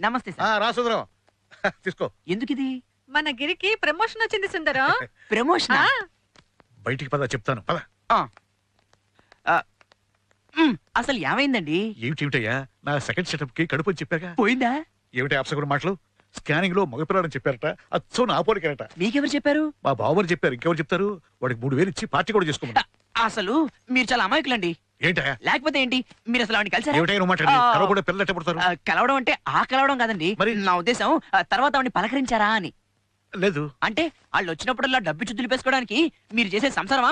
నమస్తే సార్. రా సుందరం తీసుకో. ఎందుకు ఇది? మన గిరికి ప్రమోషన్ వచ్చింది సుందరం. ప్రమోషన్? బయటికి పద చెప్తాను పద. అసలు ఏమైందండి? ఏమిటయ్యా నా సెకండ్ సెటప్ కి కడుపు అని చెప్పాక పోయిందా? ఏమిటి అప్సగుడు మాటలు? స్కానింగ్ లో మగపిల్లాడని చెప్పారట. అచ్చం నా పోలికరట. మీకెవరు చెప్పారు? మా బావని చెప్పారు. ఇంకెవరు చెప్తారు? వాడికి 3000 ఇచ్చి పార్టీ కూడా చేసుకోమని. అసలు మీరు చాలా అమాయకులండి. ఏంటయ్యా? లేకపోతే ఏంటి, మీరు అసలు ఆవిడని కలిసారా? ఏమిటయ్యా నువ్వు మాట్లాడి? కలవకుండా పిల్లలు ఎట్ట పుడతారు? కలవడం అంటే ఆ కలవడం కాదండి. మరి? నా ఉద్దేశం తర్వాత ఆవిడని పలకరించారా అని. లేదు. అంటే వాళ్ళు వచ్చినప్పుడల్లా డబ్బు చుద్దులు పేసుకోవడానికి మీరు చేసే సంసారమా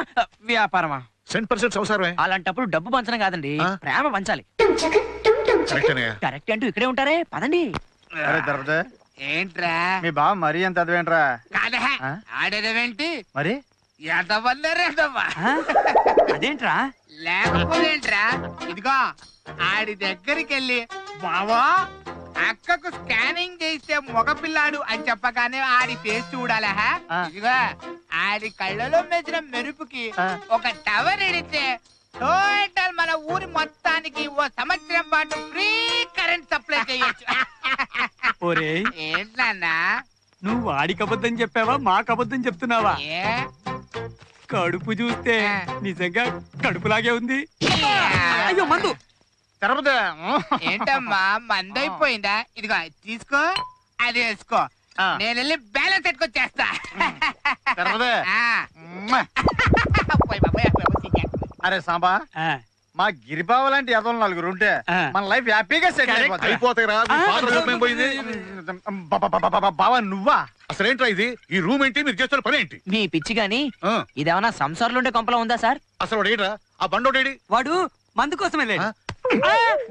వ్యాపారమా? 100% సంసారమే. అలాంటప్పుడు డబ్బు పంచడం కాదండి, ప్రేమ పంచాలి. కరెక్ట్ అంటూ ఇక్కడే ఉంటారే, పదండి. ఏంట్రా మీ బావ మరీ ఎంత అదవేంట్రా? కాదా ఆడేదేంటి మరి ఎదవల్లేరేదవ్వా అదేంట్రా? లేకపోతేంట్రా ఇదిగో ఆడి దగ్గరికి వెళ్ళి బావా అక్కకు స్కానింగ్ చేస్తే మగపిల్లాడు అని చెప్పగానే ఆడి ఫేస్ చూడాలా? ఇదిగో ఆడి కళ్ళలో మెచ్చిన మెరుపుకి ఒక టవర్ ఎడితే టోటల్ మన ఊరి మొత్తానికి ఓ సంవత్సరం పాటు ఫ్రీ కరెంట్ సప్లై చేయొచ్చు. ఏంటన్నా నువ్వు వాడికి అబద్ధం చెప్పావా మాకు అబద్ధం చెప్తున్నావా? కడుపు చూస్తే నిజంగా కడుపులాగే ఉంది. అయ్యో మందు ఏంటమ్మా మందైపోయిందా? ఇదిగో తీసుకో, అది వేసుకో, నేను వెళ్ళి బ్యాలెన్స్ ఎట్టుకొచ్చేస్తా. అరే సాంబా, మా గిరిబావ లాంటి ఎదవలు 4 ఉంటే మన లైఫ్ హ్యాపీగా సెట్ అయిపోతాయిరా. బావా నువ్వా? అసలేంట్రా ఇది? ఈ రూమ్ ఏంటి? మీరు చేస్తున్న పని ఏంటి? మీ పిచ్చి గాని ఇదేమన్నా సంసారంలో ఉండే కొంపలా ఉందా సార్? అసలు వాడు ఏంట్రా? ఆ బండోడేడి? వాడు మందు కోసం వెళ్ళాడు.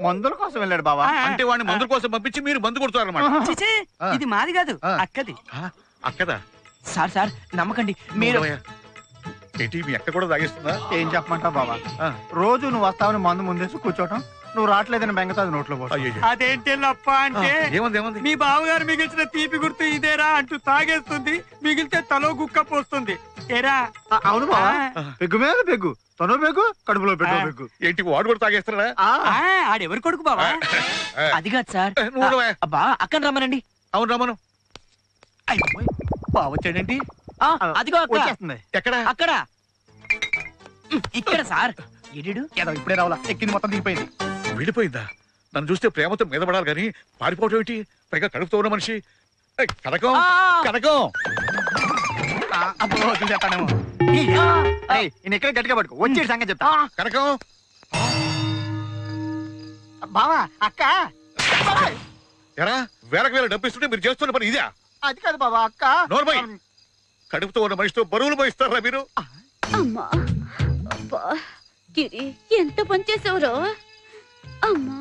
మందుల కోసం వెళ్ళాడు బావా. అంటే వాడిని మందుల కోసం పంపించి మీరు మందు కొడుతారన్నమాట. చిచి, ఇది మాది కాదు, అక్కది. అక్కదా? సార్ సార్ నమ్మకండి మీరు. ఏంటి మీ అక్క కూడా తాగేస్తుందా? ఏం చెప్పమంటావు బావా? రోజు నువ్వు వస్తావని మందు ముందేసి కూర్చోటం, నువ్వు రావట్లేదని బెంగతో అది నోట్లో పోతావు. అదేంటి లప్ప అంటే ఏముంది మీ బావగారు మిగిల్చిన తీపి గుర్తు ఇదేరా అంటూ తాగేస్తుంది, మిగిలితే తలో గుక్క పోస్తుంది. ఏరా? అవును బావా, పెగ్గు మీద పెగ్గు, తను పెగ్గు, కడుపులో పెట్టు పెగ్గు. ఏంటి వాడు కూడా తాగేస్తాడా? ఆడెవరు కొడుకు బావా? అది కాదు సార్. అబ్బా అక్కని రమ్మనండి. అవును రమ్మను. బావచ్చాడండి. అదిగో వచ్చేస్తుంది. ఎక్కడ? అక్కడ ఇక్కడ సార్. ఎడు ఇప్పుడే రావాలా? ఎక్కింది మొత్తం దిగిపోయింది. వెళ్ళిపోయిందా? నన్ను చూస్తే ప్రేమతో మీద పడాలి కానీ పారిపోవటం ఏంటి? పైగా కడుపుతో ఉన్న మనిషి. కనకం కనకం చూసేస్తానేమో. ఎక్కడ గట్టిగా పట్టుకో, వచ్చే సంగతి చెప్తా. కనకం బావా అక్క. ఎరా వేలకు వేల డబ్బు ఇస్తుంటే మీరు చేస్తున్న పని ఇదే? అది కాదు బావా అక్క. నోర్మై, కడుపుతో ఉన్న మనిషితో బరువులు పోయిస్తారా మీరు? అమ్మా అబ్బా గిరి, ఎంత పని చేసావురో. అమ్మా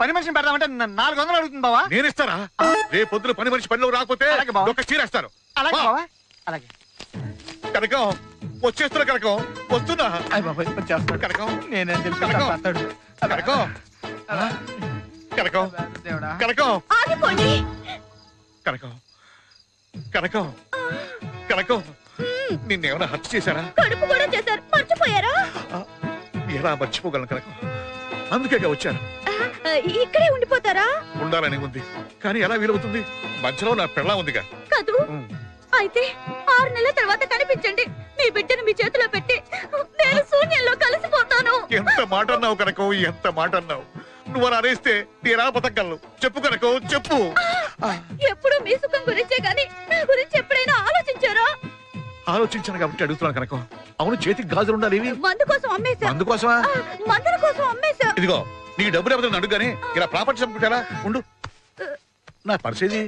పని మనిషిని పెడదామంటే 400 అడుగుతుంది బావా. నేను ఇస్తారా? రేపు పొద్దున పని మనిషి పనిలో రాకపోతే ఒక చీరేస్తారు. అలాగే బావా, అలాగే. కనకం వచ్చేస్తున్నా. కనకం వస్తున్నా. కనకం నేనేం తెలుసు కనకం కనకం కనకం కనకం ఆగిపోండి. కనకం కనకం కనకం నిన్నేమైనా హత్య చేశారా? కడుపు కూడా చేశారు, మర్చిపోయారా? ఎలా మర్చిపోగలను కనకం? అందుకేగా వచ్చాను. ఇక్కడే ఉండిపోతారా? ఉండాలని ఉంది కానీ ఎలా వీలవుతుంది? మధ్యలో నా పెళ్ళా ఉందిగా. కాదు, అయితే 6 నెలల తర్వాత కనిపించండి. మీ బిడ్డను మీ చేతిలో పెట్టి నేను శూన్యంలో కలిసిపోతాను. ఎంత మాట అన్నావు కనకం, ఎంత మాట అన్నావు. నువ్వు అలా అనేస్తే నేనా బతకగలను? చెప్పు కనకం చెప్పు. ఎప్పుడు మీ సుఖం గురించే గాని నా గురించి ఎప్పుడైనా ఆలోచించారా? ఆలోచించాను కాబట్టి అడుగుతున్నాను కనకం. అవును, చేతికి గాజులు ఉండాలి. మందు కోసం అమ్మేశా. మందు కోసమా? మందుల కోసం అమ్మేశా. ఇదిగో నీ డబ్బులు ఎవరైనా అడుగుగానే ఇలా ప్రాపర్టీ చంపుకుంటారా? ఉండు, నా పరిస్థితి.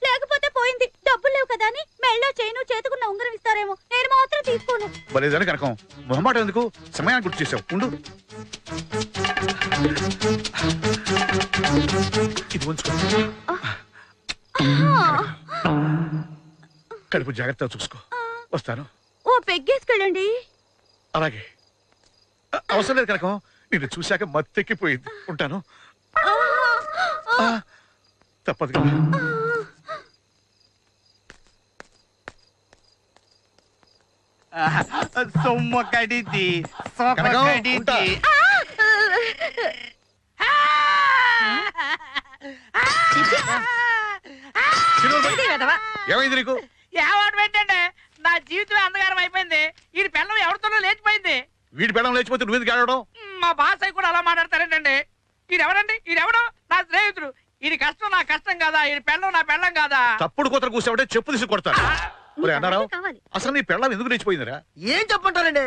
లేకపోతే పోయింది. డబ్బులు లేవు కదా అని మెళ్ళో చైను చేతుకున్న ఉంగరం ఇస్తారేమో, నేను మాత్రం తీసుకోను. బలేదని కనకం, మొహమాట ఎందుకు? సమయాన్ని గుర్తు చేసావు. ఉండు, ఇది ఉంచుకో. కడుపు జాగ్రత్తగా చూసుకో. వస్తాను. ఓ పెగ్గేసుకెళ్ళండి. అలాగే. అవసరం లేదు కనకం, నిన్ను చూశాక మత్తెక్కిపోయింది. ఉంటాను. తప్పదు కదా. సొమ్మ కడితి కనకం, ఉంటా. ఇది వెధవ. ఏమైంది నీకు? ఏవాడు పెట్టండి, నా జీవితం అంధకారం అయిపోయింది. ఈ పిల్లం ఎవరితోనో లేచిపోయింది. వీడి పెళ్ళం లేచిపోతే నువ్వెందుకు ఆడడం? మా బాస్ అయి కూడా అలా మాట్లాడతారేంటండి? ఈడెవరండి? ఈడెవడు? నా స్నేహితుడు. ఇది కష్టం నా కష్టం కాదా? ఈ పెళ్ళం నా పెళ్ళం కాదా? తప్పుడు కూతురు కూర్చోబట్టే చెప్పు తీసి కొడతాను. ఒరే అన్నారావు, కావాలి. అసలు నీ పెళ్ళం ఎందుకు లేచిపోయిందిరా? ఏం చెప్పంటారండి,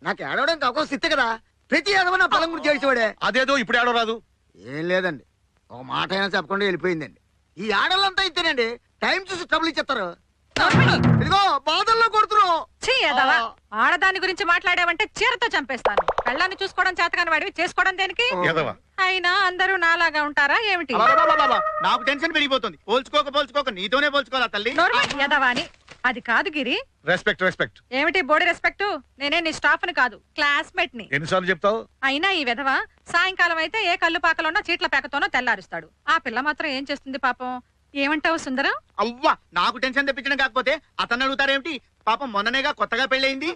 నాకు ఏడవడానికి అవకాశం ఇస్తే కదా. ప్రతి ఏడవ నా పొలం గురించి చేసేవాడే. అదేదో ఇప్పుడు ఆడో రాదు. ఏం లేదండి, ఒక మాట అయినా చెప్పకుండా వెళ్ళిపోయిందండి. ఈ ఆడలంతా ఇస్తేనండి టైం చూసి ట్రబుల్ ఇచ్చేస్తారు. ఇదిగో బాధల్లో కొడుతున్నావు. ఛీ, వెధవ. ఆడదాని గురించి మాట్లాడావంటే చీరతో చంపేస్తాను. పెళ్ళాన్ని చూసుకోవడం చేతకాని వాడివి, చేసుకోవడం దేనికి? ఎదవా. అయినా అందరూ నాలాగా ఉంటారా ఏమిటి? నాకు టెన్షన్ పెరిగిపోతుంది. పోల్చుకోక నీతోనే పోల్చుకోవాలా తల్లి? ఎదవా అని. అది కాదు గిరి. Respect respect. ఏమిటి బోడి రెస్పెక్ట్? నేనే నీ స్టాఫ్ ని కాదు, క్లాస్మేట్ ని. ఎన్నిసార్లు చెప్తావు? అయినా ఈ విధవ సాయంకాలం అయితే ఏ కళ్ళు పాకలోనో చీట్ల పేకతోనో తెల్లారుస్తాడు. ఆ పిల్ల మాత్రం ఏం చేస్తుంది పాపం? ఏమంటావు సుందరం? అవ్వా, నాకు టెన్షన్ తెప్పించడం కాకపోతే అతన్ని అడుగుతారేమిటి? పాపం మొన్ననేగా కొత్తగా పెళ్ళయింది.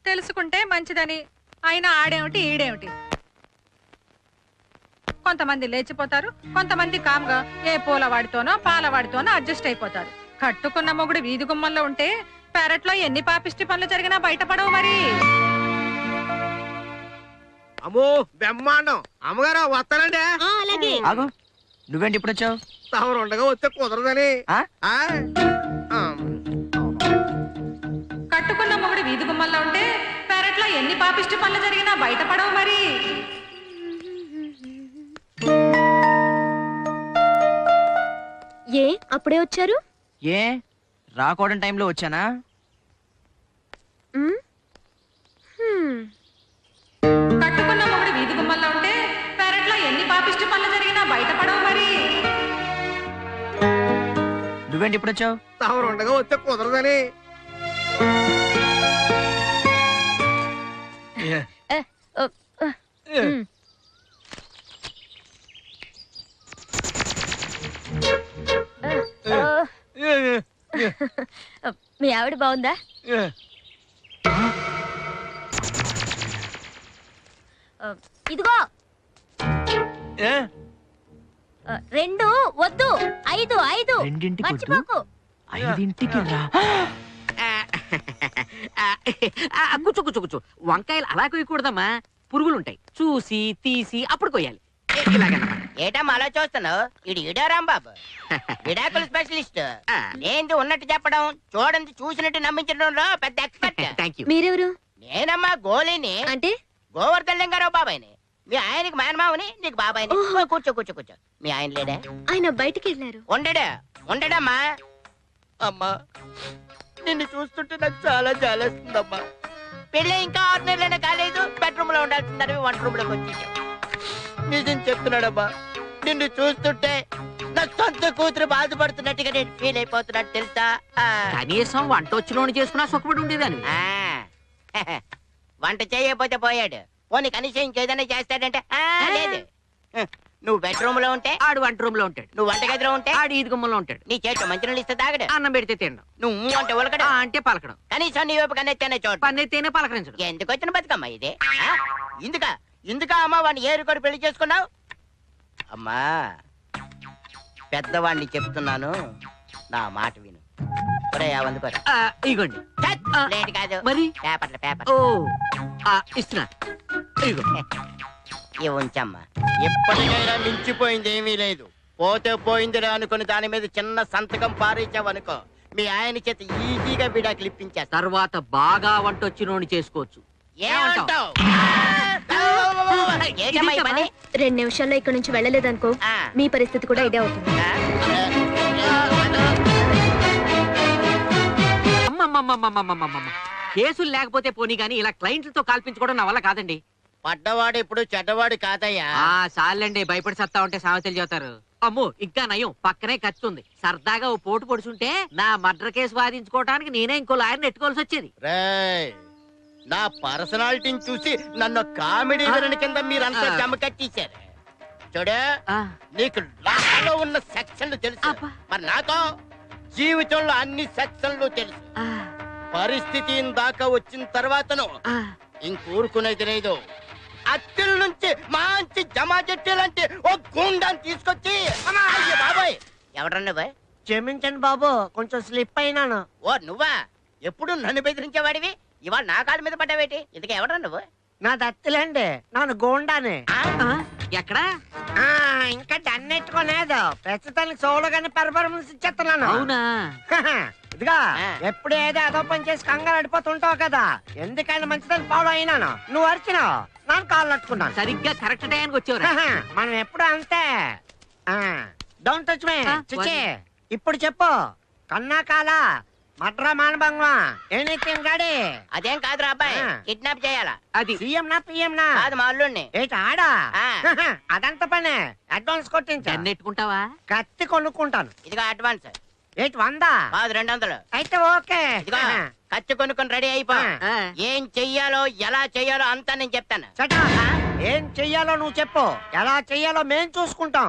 తెలుసుకుంటే మంచిదని. అయినా ఆడేమిటి ఈడేమిటి? కొంతమంది లేచిపోతారు, కొంతమంది కామ్గా ఏ పూలవాడితోనో పాలవాడితోనో అడ్జస్ట్ అయిపోతారు. కట్టుకున్న మొగుడు వీధి గుమ్మంలో ఉంటే పెరట్లో ఎన్ని పాపిష్టి పనులు జరిగినా బయటపడవు మరి. అమ్మో బ్రహ్మాండం. అమ్మగారు వస్తానండి. అలాగే. ఆగు, నువ్వేంటి ఇప్పుడు వచ్చావు? తమరు ఉండగా వస్తే కుదరదని. కట్టుకున్న మొగుడు వీధి గుమ్మంలో ఉంటే పెరట్లో ఎన్ని పాపిష్టి పనులు జరిగినా బయటపడవు మరి. ఏ అప్పుడే వచ్చారు? ఏ రాకూడని టైంలో వచ్చానా? కట్టుకున్న మొగుడు వీధి గుమ్మంలో ఉంటే పెరట్లో ఎన్ని పాపిష్టి పనులు జరిగినా బయటపడవు మరి. నువ్వేంటి ఇప్పుడు వచ్చావు? తమరు ఉండగా వస్తే కుదరదని. మీ ఆవిడ బాగుందా? ఇదిగో 2 వద్దు, 5 రెండింటికి వద్దు, మర్చిపోకు. 5ంటికి రా. కూర్చో వంకాయలు అలా కొయ్యకూడదమ్మా, పురుగులుంటాయి. చూసి తీసి అప్పుడు కొయ్యాలి. ఏటమ్మా అలా చూస్తున్నావు? ఇడు ఇడా రాంబాబు, విడాకుల స్పెషలిస్ట్. ఏంది ఉన్నట్టు చెప్పడం, చూడండి చూసినట్టు నమ్మించడంలో పెద్ద ఎక్స్పర్ట్. Thank you. మీరెవరు? నేనమ్మా గోలిని, అంటే గోవర్ధన్ లింగారావు బాబాయిని. మీ ఆయనకి మేనమావని, నీకు బాబాయిని. కూర్చో. మీ ఆయన లేడా? ఆయన బయటికి వెళ్ళారు. ఉండడమ్మా. అమ్మా, నిన్ను చూస్తుంటే నాకు చాలా జాలేస్తుందమ్మా. పెళ్ళి ఇంకా 6 నెలలైనా కాలేదు, బెడ్రూమ్ లో ఉండాల్సిందని వంట రూమ్ లోకి వచ్చేసాం. నిజం చెప్తున్నాడమ్మా, నిన్ను చూస్తుంటే నా సొంత కూతురు బాధపడుతున్నట్టుగా నేను ఫీల్ అయిపోతున్నట్టు తెలుసా? కనీసం వంట వచ్చినోని చేసుకున్నా సుఖపడి ఉండేదాన్ని. వంట చేయకపోతే పోయాడు, పోనీ కనీసం ఇంకేదైనా చేస్తాడంటే లేదు. నువ్వు బెడ్రూమ్ లో ఉంటే ఆడు వంట రూమ్ లో ఉంటాడు, నువ్వు వంటగదిలో ఉంటే ఆడు ఈది గుమ్మలో ఉంటాడు. నీ చేతిలో మంచినీళ్ళు ఇస్తే తాగడు, అన్నం పెడితే తినడం, నువ్వు అంటే ఉలకడం, అంటే పలకడం, కనీసం నీ వైపు కన్నెత్తేనే చోటు. పన్నెత్తేనే పలకరించడం. ఎందుకు వచ్చిన బతుకమ్మా ఇది? ఇందుకా అమ్మా వాడిని ఏరుకొని పెళ్లి చేసుకున్నావు? అమ్మా, పెద్దవాడిని చెప్తున్నాను, నా మాట విను. అందుకోరు ఇగోండి. లేట్ కాదు, మరి పేపర్ ఓ ఇస్తున్నా. ఇగో ఇవి ఉంచమ్మా. ఎప్పటికైనా మించిపోయింది ఏమీ లేదు. పోతే పోయిందిరా అనుకుని దాని మీద చిన్న సంతకం పారేసావనుకో, మీ ఆయన చేత ఈజీగా విడాకులు ఇప్పించేస్తా. తర్వాత బాగా వంట వచ్చినోని చేసుకోవచ్చు. ఏమంటావ్? 2 నిమిషాల్లో ఇక్కడ నుంచి వెళ్ళలేదనుకో, మీ పరిస్థితి కూడా ఇదే అవుతుంది. కేసులు లేకపోతే పోనీ గానీ ఇలా క్లయింట్లతో కాల్పించుకోవడం నా వల్ల కాదండి. పడ్డవాడు ఇప్పుడు చెడ్డవాడు కాదయ్యా. చాలండి, భయపడి సత్తా ఉంటే సామెతలు చెబుతారు. అమ్మో ఇంకా నయం, పక్కనే ఖర్చు ఉంది. సరదాగా ఓ పోటు పొడుచుంటే నా మర్డర్ కేసు వాదించుకోవడానికి నేనే ఇంకో లాయర్ని ఎట్టుకోవాల్సి వచ్చేది. నా పర్సనాలిటీని చూసి నన్ను కామెడీ విలన్ కింద మీరంతా జమ కట్టేశారు. చూడు, నీకు లాలో ఉన్న సెక్షన్లు తెలుసు, మరి నాతో జీవితంలో అన్ని సెక్షన్లు తెలుసు. పరిస్థితి దాకా వచ్చిన తర్వాతను ఇంకూరుకునేది లేదు. అత్తిల నుంచి మంచి జమా చెట్టు లాంటి ఓ గుండాన్ని తీసుకొచ్చి బాబాయ్ ఎవడ్రా నువ్వు? క్షమించండి బాబు, కొంచెం స్లిప్ అయినాను. ఓ నువ్వా? ఎప్పుడు నన్ను బెదిరించేవాడివి, ఇవాళ నా కాళ్ళ మీద పడ్డావేటి? ఇంతకీ ఎవడ్రా నువ్వు? నా దత్తులేండి, నాను గోండానే. ఎక్కడా? ఇంకా డన్నెట్టుకోలేదు, ప్రస్తుతానికి చూడగానే పెర్ఫార్మెన్స్ ఇచ్చేస్తున్నాను. అవునా? ఇదిగా ఆ. ఎప్పుడు ఏదో అదో పని చేసి కంగారు అడిపోతుంటావు కదా, ఎందుకైనా మంచిదని ఫాలో అయినాను. నువ్వు అరిచినావు, ನಾನು కాళ్ళు అట్టుకున్నాను. సరిగ్గా కరెక్ట్ టైంకి వచ్చావు. మనం ఎప్పుడు అంతే. డోంట్ టచ్ మీ చిచ్చి. ఇప్పుడు చెప్పు, కన్నా కాల మడ్రా మానభంగమా ఎనీథింగ్ గాడి? అదేం కాదురా అబ్బాయి, కిడ్నాప్ చేయాలా? అది సీఎం నా పిఎం నా? కాదు మా అల్లుడిని. ఏంటి ఆడా? ఆ. అదంత పనే, అడ్వాన్స్ కొట్టించా. నెట్టుకుంటావా? కత్తి కొనుక్కుంటాను. ఇదిగో అడ్వాన్స్. ఏంటి 100? కాదు 200. అయితే ఓకే. ఇదిగో కత్తి కొనుక్కొని రెడీ అయిపో. ఏం చెయ్యాలో ఎలా చెయ్యాలో అంతా నేను చెప్తాను. ఏం చెయ్యాలో నువ్వు చెప్పు, ఎలా చెయ్యాలో మేం చూసుకుంటాం.